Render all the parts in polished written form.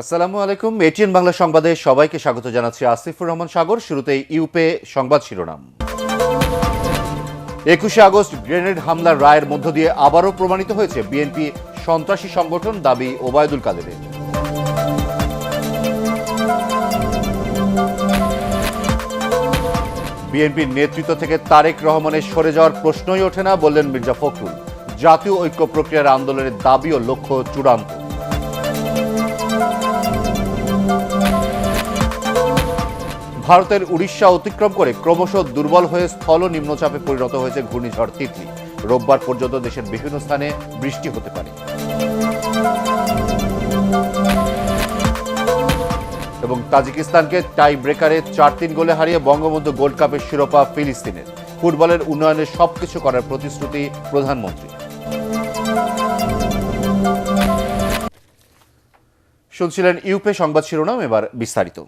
আসসালামু আলাইকুম। এটিএন বাংলা সংবাদে সবাইকে স্বাগত জানাচ্ছি আসিফুর রহমান সাগর। শুরুতেই ইউপে সংবাদ শিরোনাম। 21শে আগস্ট গ্রেনেড হামলার রায়ের মধ্য দিয়ে আবারও প্রমাণিত হয়েছে বিএনপি সন্ত্রাসী সংগঠন, দাবি ওবায়দুল কাদেরের। বিএনপির নেতৃত্ব থেকে তারেক রহমানের সরে যাওয়ার প্রশ্নই ওঠে না, বললেন মির্জা ফখরুল। জাতীয় ঐক্য প্রক্রিয়ার আন্দোলনের দাবি ও লক্ষ্য চূড়ান্ত। ভারতের উড়িষ্যা অতিক্রম করে ক্রমশ দুর্বল হয়ে স্থল নিম্নচাপে পরিণত হয়েছে ঘূর্ণিঝড় তিতলি। রোববার পর্যন্ত দেশের বিভিন্ন স্থানে বৃষ্টি হতে পারে। এবং তাজিকিস্তানকে টাই ব্রেকারে 4-3 গোলে হারিয়ে বঙ্গবন্ধু গোল্ড কাপের শিরোপা ফিলিস্তিনের। ফুটবলের উন্নয়নে সবকিছু করার প্রতিশ্রুতি প্রধানমন্ত্রী। শুনছিলেন ইউপে সংবাদ শিরোনাম, এবার বিস্তারিত।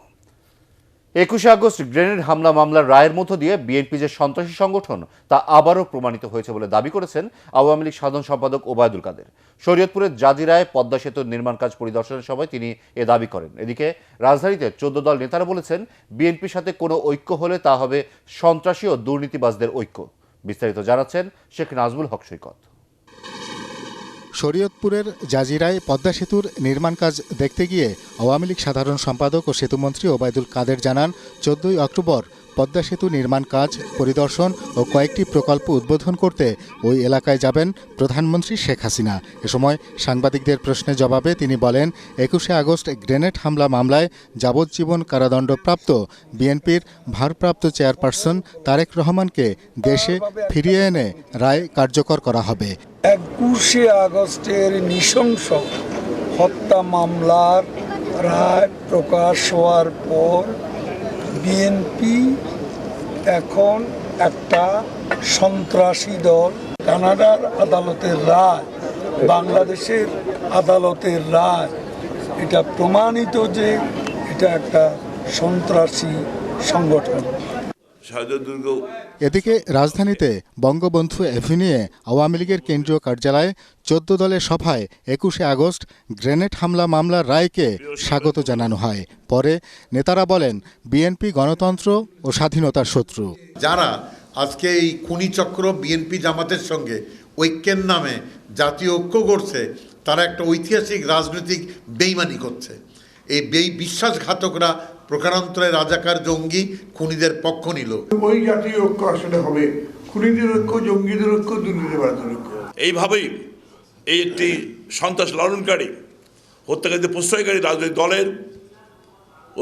21শে আগস্ট গ্রেনেড হামলা মামলার রায়ের মধ্য দিয়ে বিএনপি যে সন্ত্রাসী সংগঠন তা আবারও প্রমাণিত হয়েছে বলে দাবি করেছেন আওয়ামী লীগ সাধারণ সম্পাদক ওবায়দুল কাদের। শরীয়তপুরের জাজিরায় পদ্মা সেতুর নির্মাণ কাজ পরিদর্শনের সময় তিনি এ দাবি করেন। এদিকে রাজধানীতে 14 দল নেতারা বলেছেন, বিএনপির সাথে কোনো ঐক্য হলে তা হবে সন্ত্রাসী ও দুর্নীতিবাজদের ঐক্য। বিস্তারিত জানাচ্ছেন শেখ নাজমুল হক সৈকত। শরীয়তপুরের জাজিরায় পদ্মা সেতুর নির্মাণ কাজ দেখতে গিয়ে আওয়ামী লীগ সাধারণ সম্পাদক ও সেতুমন্ত্রী ওবায়দুল কাদের জানান, 14 অক্টোবর পদ্মা সেতু নির্মাণ কাজ পরিদর্শন ও কয়েকটি প্রকল্প উদ্বোধন করতে ওই এলাকায় যাবেন প্রধানমন্ত্রী শেখ হাসিনা। এ সময় সাংবাদিকদের প্রশ্নের জবাবে তিনি বলেন, 21শে আগস্ট গ্রেনেড হামলা মামলায় যাবজ্জীবন কারাদণ্ডপ্রাপ্ত বিএনপির ভারপ্রাপ্ত চেয়ারপারসন তারেক রহমানকে দেশে ফিরিয়ে এনে রায় কার্যকর করা হবে। 21শে আগস্টের নৃশংস হত্যা মামলার রায় প্রকাশ হওয়ার পর বিএনপি এখন একটা সন্ত্রাসী দল। কানাডার আদালতের রায়, বাংলাদেশের আদালতের রায়, এটা প্রমাণিত যে এটা একটা সন্ত্রাসী সংগঠন। এদিকে রাজধানীতে বঙ্গবন্ধু এভিনিউয়ে আওয়ামী লীগের কেন্দ্রীয় কার্যালয়ে 14 দলের সভায় 21শে আগস্ট গ্রেনেড হামলা মামলার রায়কে স্বাগত জানানো হয়। পরে নেতারা বলেন, বিএনপি গণতন্ত্র ও স্বাধীনতার শত্রু। যারা আজকে এই খুনি চক্র বিএনপি জামাতের সঙ্গে ঐক্যের নামে জাতীয় ঐক্য করছে, তারা একটা ঐতিহাসিক রাজনৈতিক বেইমানি করছে। এই বিশ্বাসঘাতকরা প্রকারান্তরে রাজাকার জঙ্গি খুনিদের পক্ষ নিল। ওই জাতীয় ঐক্য আসলে হবে খুনিদের ঐক্য, জঙ্গিদের ঐক্য, দুর্নীতিবাজদের ঐক্য। এইভাবেই এই একটি সন্ত্রাস লালনকারী, হত্যাকারীদের প্রশ্রয়কারী রাজনৈতিক দলের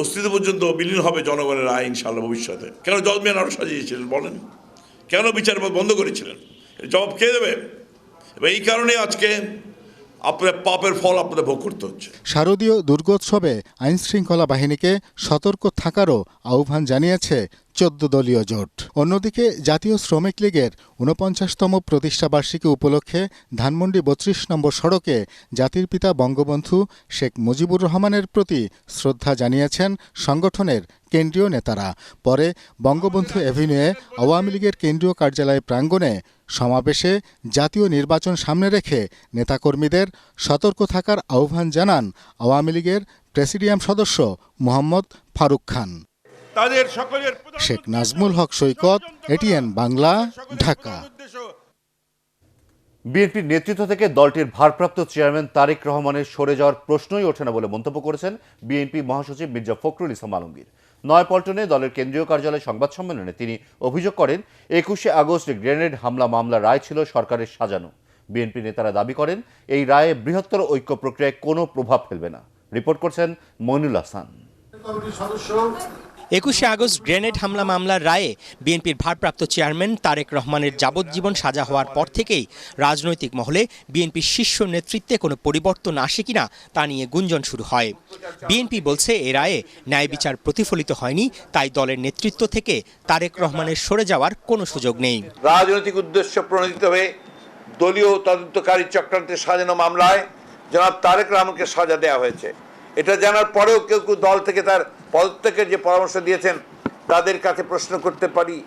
অস্তিত্ব পর্যন্ত বিলীন হবে জনগণের রায় ইনশাআল্লাহ ভবিষ্যতে। কেন জজ মিয়ান আরও সাজিয়েছিলেন বলেন? কেন বিচার বন্ধ করেছিলেন? জবাব কে দেবে? এবং এই কারণে আজকে আপনার পাপের ফল আপনাদের ভোগ করতে হচ্ছে। শারদীয় দুর্গোৎসবে আইনশৃঙ্খলা বাহিনীকে সতর্ক থাকারও আহ্বান জানিয়েছে 14 দলীয় জোট। অন্যদিকে জাতীয় শ্রমিক লীগের 49তম প্রতিষ্ঠাবার্ষিকী উপলক্ষে ধানমন্ডি 32 নম্বর সড়কে জাতির পিতা বঙ্গবন্ধু শেখ মুজিবুর রহমানের প্রতি শ্রদ্ধা জানিয়েছেন সংগঠনের কেন্দ্রীয় নেতারা। পরে বঙ্গবন্ধু এভিনিউয়ে আওয়ামী লীগের কেন্দ্রীয় কার্যালয় প্রাঙ্গণে সমাবেশে জাতীয় নির্বাচন সামনে রেখে নেতাকর্মীদের সতর্ক থাকার আহ্বান জানান আওয়ামী লীগের প্রেসিডিয়াম সদস্য মোহাম্মদ ফারুক খান। শেখ নাজমুল হক সৈকত, এটিএন বাংলা, ঢাকা। বিএনপির নেতৃত্ব থেকে দলটির ভারপ্রাপ্ত চেয়ারম্যান তারেক রহমানের সরে যাওয়ার প্রশ্নই ওঠে না বলে মন্তব্য করেছেন বিএনপি মহাসচিব মির্জা ফখরুল ইসলাম আলমগীর। নয়াপল্টনে দলের কেন্দ্রীয় কার্যালয়ে সংবাদ সম্মেলনে তিনি অভিযোগ করেন, 21শে আগস্ট গ্রেনেড হামলা মামলার রায় ছিল সরকারের সাজানো। বিএনপি নেতারা দাবি করেন, এই রায়ে বৃহত্তর ঐক্য প্রক্রিয়ায় কোনো প্রভাব ফেলবে না। রিপোর্ট করছেন মইনুল হাসান। 21শে আগস্ট গ্রেনেড হামলা মামলার রায়ে বিএনপির ভারপ্রাপ্ত চেয়ারম্যান তারেক রহমানের যাবজ্জীবন সাজা হওয়ার পর থেকেই রাজনৈতিক মহলে বিএনপির শীর্ষ নেতৃত্বে কোনো পরিবর্তন আসে কিনা তা নিয়ে গুঞ্জন শুরু হয়। বিএনপি বলছে, এ রায়ে ন্যায় বিচার প্রতিফলিত হয়নি, তাই দলের নেতৃত্ব থেকে তারেক রহমানের সরে যাওয়ার কোনো সুযোগ নেই। রাজনৈতিক উদ্দেশ্য প্রণোদিত হয়ে দলীয় তদন্তকারী চক্রান্তের সাজানো মামলায় জনাব তারেক রহমানকে সাজা দেওয়া হয়েছে। এটা জানার পরেও কেউ কেউ দল থেকে তার পদত্যাগের যে পরামর্শ দিয়েছেন তাদের কাছে প্রশ্ন করতে পারি,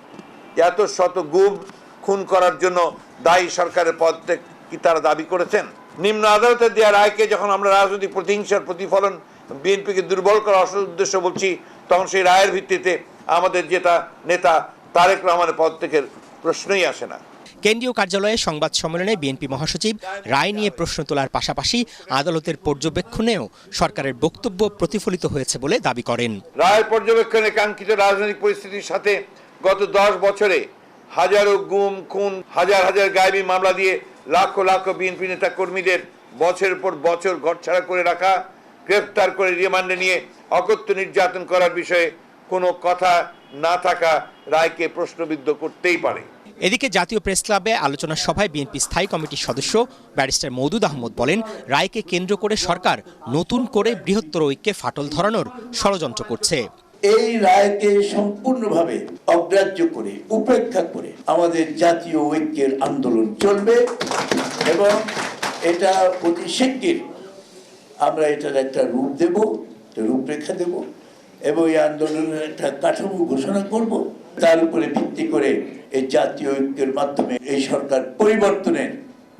এত শত গুম খুন করার জন্য দায়ী সরকারের পদত্যাগ কি তারা দাবি করেছেন? নিম্ন আদালতের দেওয়া রায়কে যখন আমরা রাজনৈতিক প্রতিহিংসার প্রতিফলন বিএনপিকে দুর্বল করার আসল উদ্দেশ্য বলছি, তখন সেই রায়ের ভিত্তিতে আমাদের যেটা নেতা তারেক রহমানের পদত্যাগের প্রশ্নই আসে না। কেন্দ্রীয় কার্যালয়ে সংবাদ সম্মেলনে বিএনপি মহাসচিব রায় নিয়ে প্রশ্ন তোলার পাশাপাশি আদালতের পর্যবেক্ষণেও সরকারের বক্তব্য প্রতিফলিত হয়েছে বলে দাবি করেন। রায়ের পর্যবেক্ষণে কাঙ্ক্ষিত রাজনৈতিক পরিস্থিতির সাথে গত 10 বছরে হাজারো গুম খুন, হাজার হাজার গায়েবী মামলা দিয়ে লাখো লাখো বিএনপি নেতা কর্মীদের বছরের পর বছর ঘরছাড়া করে রাখা, গ্রেফতার করে রিমান্ডে নিয়ে অকথ্য নির্যাতন করার বিষয়ে কোনো কথা না থাকা রায়কে প্রশ্নবিদ্ধ করতেই পারে। এদিকে জাতীয় প্রেস ক্লাবে আলোচনা সভায় বিএনপি স্থায়ী কমিটির সদস্য ব্যারিস্টার মওদুদ আহমদ বলেন, রায়কে কেন্দ্র করে সরকার নতুন করে বৃহত্তর ঐক্যে ফাটল ধরানোর ষড়যন্ত্র করছে। এই রায়কে সম্পূর্ণভাবে অগ্রাহ্য করে, উপেক্ষা করে আমাদের জাতীয় ঐক্যের আন্দোলন চলবে এবং এটা অতি শিগগির আমরা এটার একটা রূপ দেব, রূপরেখা দেব এবং এই আন্দোলনের একটা কাঠামো ঘোষণা করব। তার উপরে ভিত্তি করে এই জাতীয় ঐক্যের মাধ্যমে এই সরকার পরিবর্তনের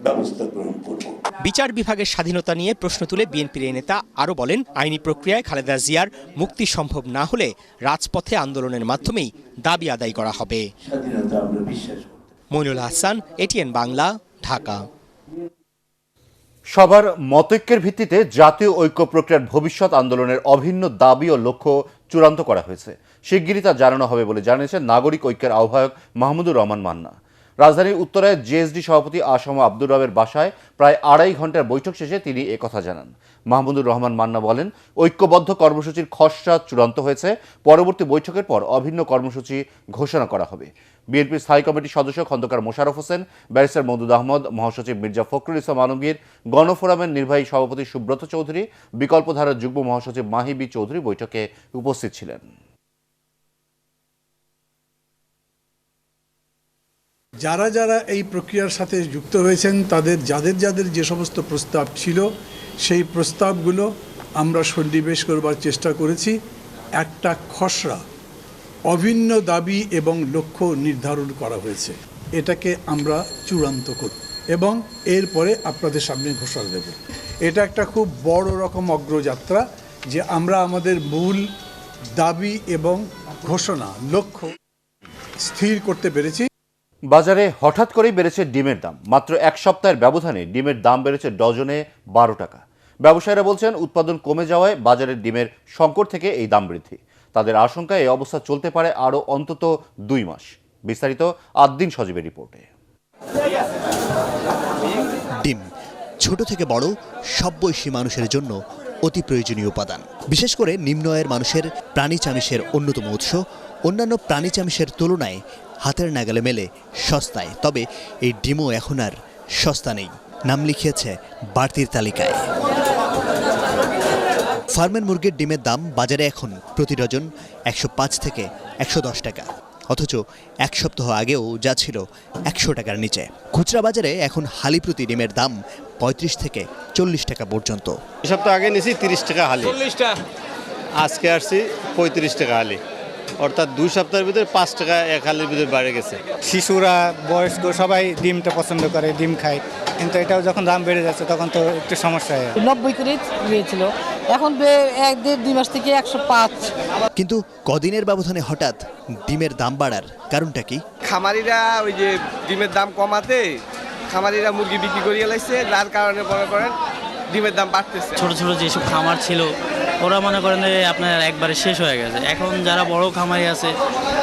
ব্যবস্থা গ্রহণ করব। বিচার বিভাগের স্বাধীনতা নিয়ে প্রশ্ন তুলে বিএনপির এই নেতা আরও বলেন, আইনি প্রক্রিয়ায় খালেদা জিয়ার মুক্তি সম্ভব না হলে রাজপথে আন্দোলনের মাধ্যমেই দাবি আদায় করা হবে। স্বাধীনতা আমরা বিশ্বাস করি। মইনুল হাসান, এটিএন বাংলা, ঢাকা। সবার মতৈক্যের ভিত্তিতে জাতীয় ঐক্য প্রক্রিয়ার ভবিষ্যৎ আন্দোলনের অভিন্ন দাবি ও লক্ষ্য চূড়ান্ত করা হয়েছে। শিগগিরই তা জানানো হবে বলে জানিয়েছেন নাগরিক ঐক্যের আহ্বায়ক মাহমুদুর রহমান মান্না। রাজধানীর উত্তরায় জেএসডি সভাপতি আসম আব্দুর রবের বাসায় প্রায় 2.5 ঘন্টার বৈঠক শেষে তিনি একথা জানান। মাহমুদুর রহমান মান্না বলেন, ঐক্যবদ্ধ কর্মসূচির খসড়া চূড়ান্ত হয়েছে, পরবর্তী বৈঠকের পর অভিন্ন কর্মসূচি ঘোষণা করা হবে। বিএনপির স্থায়ী কমিটির সদস্য খন্দকার মোশাররফ হোসেন, ব্যারিস্টার মওদুদ আহমদ, মহাসচিব মির্জা ফখরুল ইসলাম আলমগীর, গণফোরামের নির্বাহী সভাপতি সুব্রত চৌধুরী, বিকল্পধারার যুগ্ম মহাসচিব মাহিবি চৌধুরী বৈঠকে উপস্থিত ছিলেন। যারা যারা এই প্রক্রিয়ার সাথে যুক্ত হয়েছেন যাদের যে সমস্ত প্রস্তাব ছিল সেই প্রস্তাবগুলো আমরা সন্নিবেশ করবার চেষ্টা করেছি। একটা খসড়া অভিন্ন দাবি এবং লক্ষ্য নির্ধারণ করা হয়েছে, এটাকে আমরা চূড়ান্ত করব এবং এরপরে আপনাদের সামনে ঘোষণা দেব। এটা একটা খুব বড় রকম অগ্রযাত্রা যে আমরা আমাদের মূল দাবি এবং ঘোষণা লক্ষ্য স্থির করতে পেরেছি। বাজারে হঠাৎ করেই বেড়েছে ডিমের দাম। মাত্র 1 সপ্তাহের ব্যবধানে ডিমের দাম বেড়েছে ডজনে 12 টাকা। ব্যবসায়ীরা বলছেন, উৎপাদন কমে যাওয়ায় বাজারের ডিমের সংকট থেকে এই দাম বৃদ্ধি। তাদের আশঙ্কা এই অবস্থা চলতে পারে আরও অন্তত 2 মাস। বিস্তারিত আদ্দিন সজীবের রিপোর্টে। ডিম ছোট থেকে বড় সব বয়সী মানুষের জন্য অতি প্রয়োজনীয় উপাদান। বিশেষ করে নিম্ন আয়ের মানুষের প্রাণীজ আমিষের অন্যতম উৎস। অন্যান্য প্রাণীজ আমিষের তুলনায় হাতের নাগালে মেলে সস্তায়, তবে এই ডিমও এখন আর সস্তা নেই, নাম লিখিয়েছে বাড়তির তালিকায়। ফার্মের মুরগির ডিমের দাম বাজারে এখন প্রতি ডজন 105 থেকে 110 টাকা, অথচ 1 সপ্তাহ আগেও যা ছিল 100 টাকার নিচে। খুচরা বাজারে এখন হালি প্রতি ডিমের দাম 35 থেকে 40 টাকা পর্যন্ত। এক সপ্তাহ আগে নিয়েছি 30 টাকা হালি, আজকে আসছি 35 টাকা হালি, অর্থাৎ 2 সপ্তাহের ভিতরে 5 টাকা এক হালির ভিতরে বেড়ে গেছে। শিশুরা, বয়স্ক সবাই ডিমটা পছন্দ করে, ডিম খায়, কিন্তু এটাও যখন দাম বেড়ে যাচ্ছে তখন তো একটু সমস্যা হয়। 90 করে নিয়েছিল, এখন 1-1.5-2 মাস থেকে 105। কিন্তু কদিনের ব্যবধানে হঠাৎ ডিমের দাম বাড়ার কারণটা কি? খামারিরা ওই যে ডিমের দাম কমাতে খামারিরা মুরগি বিক্রি করিয়ে লাইছে, যার কারণে মনে করেন ডিমের দাম বাড়তেছে। ছোট ছোট যেসব খামার ছিল ওরা মনে করেন আপনার একবারে শেষ হয়ে গেছে। এখন যারা বড় খামারি আছে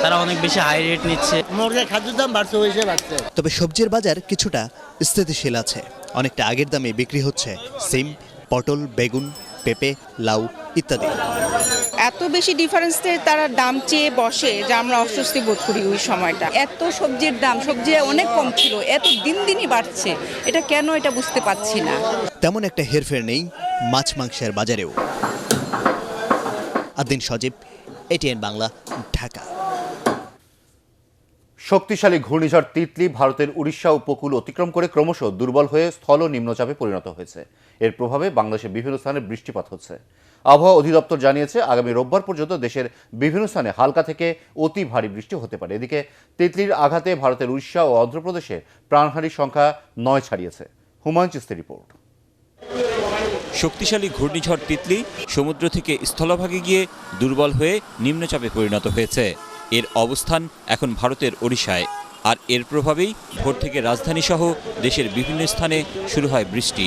তারা অনেক বেশি হাই রেট নিচ্ছে। মুরগির খাদ্যের দাম বাড়ছে, হয়েছে বাড়ছে। তবে সবজির বাজার কিছুটা স্থিতিশীল আছে। অনেকটা আগের দামে বিক্রি হচ্ছে সিম, পটল, বেগুন, পেঁপে, লাউ ইত্যাদি। এত বেশি ডিফারেন্সে তারা দাম চেয়ে বসে যে আমরা অস্বস্তি বোধ করি ওই সময়টা। এত সবজির দাম, সবজি অনেক কম ছিল, এত দিনই বাড়ছে, এটা কেন এটা বুঝতে পারছি না। তেমন একটা হেরফের নেই মাছ মাংসের বাজারেও। আদ্দিন সজীব, এটিএন বাংলা, ঢাকা। শক্তিশালী ঘূর্ণিঝড় তিতলি ভারতের উড়িষ্যা উপকূল অতিক্রম করে ক্রমশ দুর্বল হয়ে স্থল নিম্নচাপে পরিণত হয়েছে। এর প্রভাবে বাংলাদেশের বিভিন্ন স্থানে বৃষ্টিপাত হচ্ছে। আবহাওয়া অধিদপ্তর জানিয়েছে, আগামী রোববার পর্যন্ত দেশের বিভিন্ন স্থানে হালকা থেকে অতি ভারী বৃষ্টি হতে পারে। এদিকে তিতলির আঘাতে ভারতের উড়িষ্যা ও অন্ধ্রপ্রদেশে প্রাণহানির সংখ্যা 9 ছাড়িয়েছে। হুমায়ুন চিস্তির রিপোর্ট। শক্তিশালী ঘূর্ণিঝড় তিতলি সমুদ্র থেকে স্থলভাগে গিয়ে দুর্বল হয়ে নিম্নচাপে পরিণত হয়েছে। এর অবস্থান এখন ভারতের ওড়িশায়, আর এর প্রভাবেই ভোর থেকে রাজধানী সহ দেশের বিভিন্ন স্থানে শুরু হয় বৃষ্টি।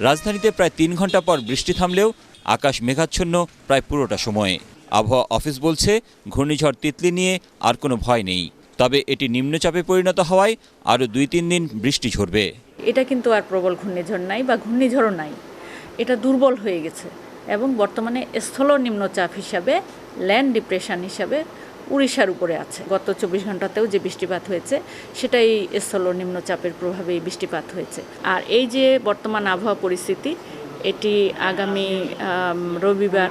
রাজধানীতে প্রায় 3 ঘন্টা পর বৃষ্টি থামলেও আকাশ মেঘাচ্ছন্ন প্রায় পুরোটা সময়। আবহাওয়া অফিস বলছে, ঘূর্ণিঝড় তিতলি নিয়ে আর কোনো ভয় নেই, তবে এটি নিম্নচাপে পরিণত হওয়ায় আরও 2-3 দিন বৃষ্টি ঝরবে। এটা কিন্তু আর প্রবল ঘূর্ণিঝড় নাই বা ঘূর্ণিঝড়ও নাই, এটা দুর্বল হয়ে গেছে এবং বর্তমানে স্থল নিম্নচাপ হিসাবে ল্যান্ড ডিপ্রেশন হিসাবে উড়িষ্যার উপরে আছে। গত 24 ঘন্টাতেও যে বৃষ্টিপাত হয়েছে সেটাই স্থল নিম্নচাপের প্রভাবেই বৃষ্টিপাত হয়েছে। আর এই যে বর্তমান আবহাওয়া পরিস্থিতি, এটি আগামী রবিবার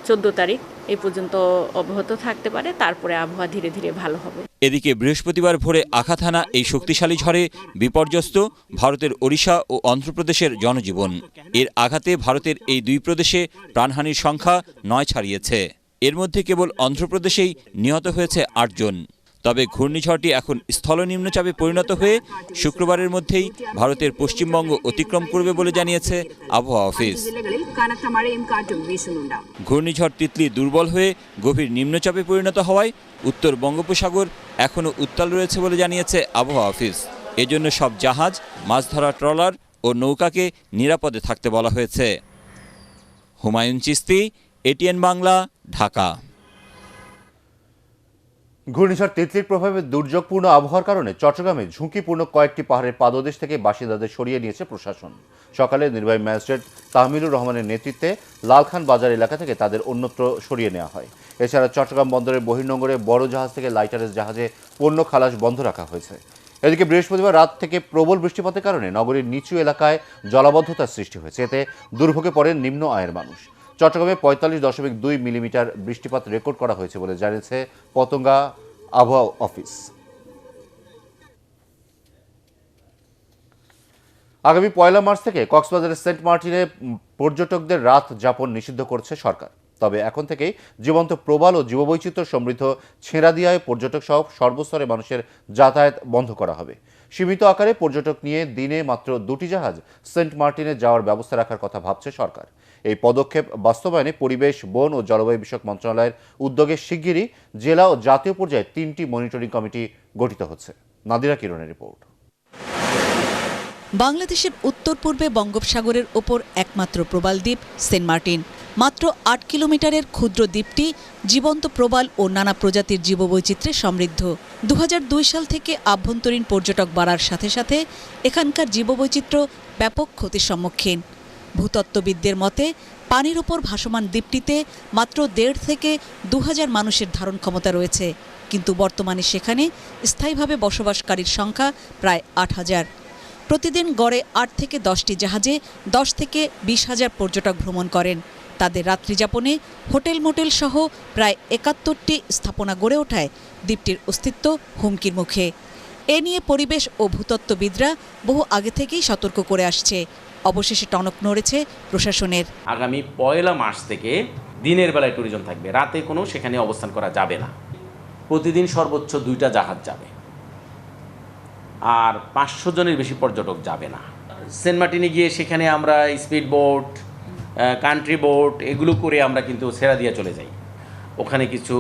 14 তারিখ এই পর্যন্ত অব্যাহত থাকতে পারে, তারপরে আবহাওয়া ধীরে ধীরে ভালো হবে। এদিকে বৃহস্পতিবার ভোরে আঘাত হানা এই শক্তিশালী ঝড়ে বিপর্যস্ত ভারতের ওড়িশা ও অন্ধ্রপ্রদেশের জনজীবন। এর আঘাতে ভারতের এই 2 প্রদেশে প্রাণহানির সংখ্যা 9 ছাড়িয়েছে। এর মধ্যে কেবল অন্ধ্রপ্রদেশেই নিহত হয়েছে 8 জন। তবে ঘূর্ণিঝড়টি এখন স্থল নিম্নচাপে পরিণত হয়ে শুক্রবারের মধ্যেই ভারতের পশ্চিমবঙ্গ অতিক্রম করবে বলে জানিয়েছে আবহাওয়া অফিস। ঘূর্ণিঝড় তিতলি দুর্বল হয়ে গভীর নিম্নচাপে পরিণত হওয়ায় উত্তর বঙ্গোপসাগর এখনও উত্তাল রয়েছে বলে জানিয়েছে আবহাওয়া অফিস। এজন্য সব জাহাজ, মাছ ধরা ট্রলার ও নৌকাকে নিরাপদে থাকতে বলা হয়েছে। হুমায়ুন চিস্তি, এটিএন বাংলা, ঢাকা। ঘূর্ণিঝড় তিতলির প্রভাবে দুর্যোগপূর্ণ আবহাওয়ার কারণে চট্টগ্রামে ঝুঁকিপূর্ণ কয়েকটি পাহাড়ের পাদদেশ থেকে বাসিন্দাদের সরিয়ে নিয়েছে প্রশাসন। সকালে নির্বাহী ম্যাজিস্ট্রেট তাহমিলুর রহমানের নেতৃত্বে লালখান বাজার এলাকা থেকে তাদের অন্যত্র সরিয়ে নেওয়া হয়। এছাড়া চট্টগ্রাম বন্দরের বহির্নোঙরে বড় জাহাজ থেকে লাইটারের জাহাজে পণ্য খালাস বন্ধ রাখা হয়েছে। এদিকে বৃহস্পতিবার রাত থেকে প্রবল বৃষ্টিপাতের কারণে নগরীর নিচু এলাকায় জলাবদ্ধতার সৃষ্টি হয়েছে। এতে দুর্ভোগে পড়েন নিম্ন আয়ের মানুষ। চট্টগ্রামে 45.2 মিলিমিটার বৃষ্টিপাত রেকর্ড করা হয়েছে বলে জানিয়েছে পতঙ্গা আবহাওয়া অফিস। আগামী 1 মার্চ থেকে কক্সবাজারের সেন্ট মার্টিনে পর্যটকদের রাত যাপন নিষিদ্ধ করছে সরকার। তবে এখন থেকেই জীবন্ত প্রবাল ও জীববৈচিত্র্য সমৃদ্ধ ছেঁড়াদিয়ায় পর্যটক সহ সর্বস্তরের মানুষের যাতায়াত বন্ধ করা হবে। সীমিত আকারে পর্যটক নিয়ে দিনে মাত্র 2টি জাহাজ সেন্ট মার্টিনে যাওয়ার ব্যবস্থা রাখার কথা ভাবছে সরকার। এই পদক্ষেপ বাস্তবায়নে পরিবেশ, বন ও জলবায়ু বিষয়ক মন্ত্রণালয়ের উদ্যোগে শিগগিরই জেলা ও জাতীয় পর্যায়ে 3টি মনিটরিং কমিটি গঠিত হচ্ছে। নাদিরা কিরণের রিপোর্ট। বাংলাদেশের উত্তর পূর্বে বঙ্গোপসাগরের ওপর একমাত্র প্রবাল দ্বীপ সেন্ট মার্টিন। মাত্র 8 কিলোমিটারের ক্ষুদ্র দ্বীপটি জীবন্ত প্রবাল ও নানা প্রজাতির জীববৈচিত্র্যে সমৃদ্ধ। 2002 সাল থেকে আভ্যন্তরীণ পর্যটক বাড়ার সাথে সাথে এখানকার জীববৈচিত্র্য ব্যাপক ক্ষতির সম্মুখীন। ভূতত্ত্ববিদদের মতে পানির ওপর ভাসমান দ্বীপটিতে মাত্র 1.5 থেকে 2000 মানুষের ধারণ ক্ষমতা রয়েছে, কিন্তু বর্তমানে সেখানে স্থায়ীভাবে বসবাসকারীর সংখ্যা প্রায় 8000। প্রতিদিন গড়ে 8 থেকে 10টি জাহাজে 10 থেকে 20,000 পর্যটক ভ্রমণ করেন। তাদের রাত্রিযাপনে হোটেল মোটেল সহ প্রায় 71টি স্থাপনা গড়ে ওঠায় দ্বীপটির অস্তিত্ব হুমকির মুখে। এ নিয়ে পরিবেশ ও ভূতত্ত্ববিদরা বহু আগে থেকেই সতর্ক করে আসছে। অবশেষে টনক নড়েছে প্রশাসনের। আগামী 1 মার্চ থেকে দিনের বেলায় ট্যুরিজম থাকবে, রাতে কোনো সেখানে অবস্থান করা যাবে না। প্রতিদিন সর্বোচ্চ 2টা জাহাজ যাবে, আর 500 জনের বেশি পর্যটক যাবে না। সেন্ট মার্টিনে গিয়ে সেখানে আমরা স্পিড বোট, কান্ট্রি বোট এগুলো করে আমরা কিন্তু ছেড়া দিয়ে চলে যাই। ওখানে কিছু